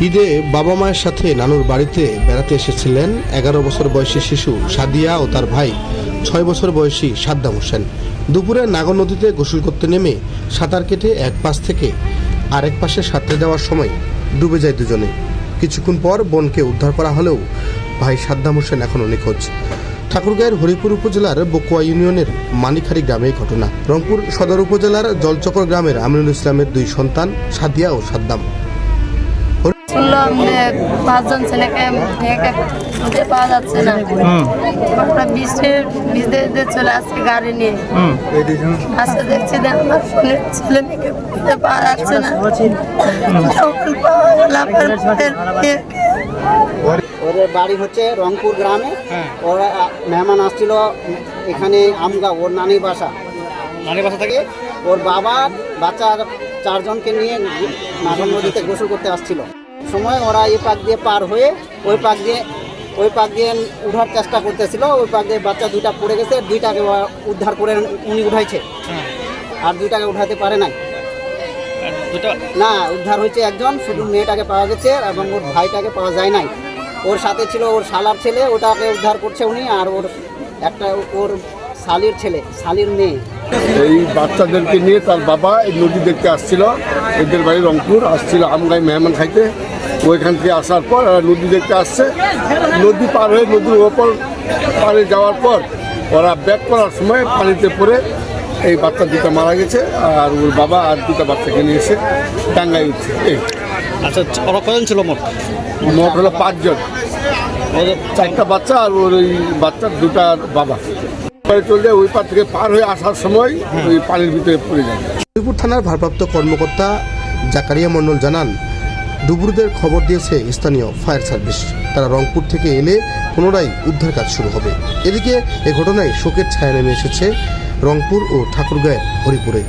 ঈদে বাবা মায়ের সাথে নানুর বাড়িতে বেড়াতে এসেছিলেন 11 বছর বয়সী শিশু সাদিয়া ও তার ভাই 6 বছর বয়সী সাদ্দাম হোসেন। দুপুরে নাগর নদীতে গোসল করতে নেমে সাঁতার কেটে এক পাশ থেকে আরেক পাশে সাঁতরে যাওয়ার সময় ডুবে যায় দুজনে। কিছুক্ষণ পর বোনকে উদ্ধার করা হলেও ভাই সাদ্দাম হোসেন এখনও নিখোঁজ। ঠাকুরগাঁয়ের হরিপুর উপজেলার বকুয়া ইউনিয়নের মানিখারি গ্রামে এই ঘটনা। রংপুর সদর উপজেলার জলচক্র গ্রামের আমিনুল ইসলামের 2 সন্তান সাদিয়া ও সাদ্দাম। শুনলাম যে 5 জন ছেলেকে মেয়েকে খুঁজে পাওয়া যাচ্ছে না। আমরা বৃষ্টিতে চলে আসছি গাড়ি নিয়ে। আজকে দেখছি যে আমার বোনের ছেলে মেয়েকে খুঁজে পাওয়া যাচ্ছে না। ওদের বাড়ি হচ্ছে রংপুর গ্রামে। ওরা মেহমান আসছিল এখানে আমগাঁও, ওর নানির বাসা থেকে। ওর বাবা বাচ্চা 4 জনকে নিয়ে নাগর নদীতে গোসল করতে আসছিল সময় ওরা এই পাক দিয়ে পার হয়ে ওই পাক দিয়ে উঠার চেষ্টা করতেছিল। ওই পাক দিয়ে বাচ্চা 2টা পড়ে গেছে, 2টাকে উদ্ধার করে উনি উঠাইছে, আর 2টাকে উঠাতে পারে নাই। না, উদ্ধার হয়েছে একজন, শুধু মেয়েটাকে পাওয়া গেছে এবং ওর ভাইটাকে পাওয়া যায় নাই। ওর সাথে ছিল ওর শালার ছেলে, ওটাকে উদ্ধার করছে উনি, আর ওর শালির ছেলে, শালির মেয়ে। এই বাচ্চাদেরকে নিয়ে তার বাবা এই নদী দেখতে আসছিল, এদের বাড়ি রংপুর, আসছিল আমগাঁয় মেহমান খাইতে। ওইখান থেকে আসার পর নদী দেখতে আসছে। নদী পার হয়ে নদীর ওপর পারে যাওয়ার পর ওরা ব্যাক করার সময় পানিতে পড়ে এই বাচ্চা 2টা মারা গেছে, আর ওর বাবা আর 2টা বাচ্চাকে নিয়ে এসে টাঙ্গাই উঠছে। আচ্ছা, ওরা কজন ছিল? মোট হলো 5 জন, 4টা বাচ্চা আর ওর ওই বাচ্চার 2টার বাবা। চললে ওই পার থেকে পার হয়ে আসার সময় ওই পানির ভিতরে পড়ে যায়। হরিপুর থানার ভারপ্রাপ্ত কর্মকর্তা জাকারিয়া মণ্ডল জানান, ডুবুরিদের খবর দিয়েছে স্থানীয় ফায়ার সার্ভিস। তারা রংপুর থেকে এলে পুনরায় উদ্ধার কাজ শুরু হবে। এদিকে এ ঘটনায় শোকের ছায়া নেমে এসেছে রংপুর ও ঠাকুরগাঁয়ের হরিপুরে।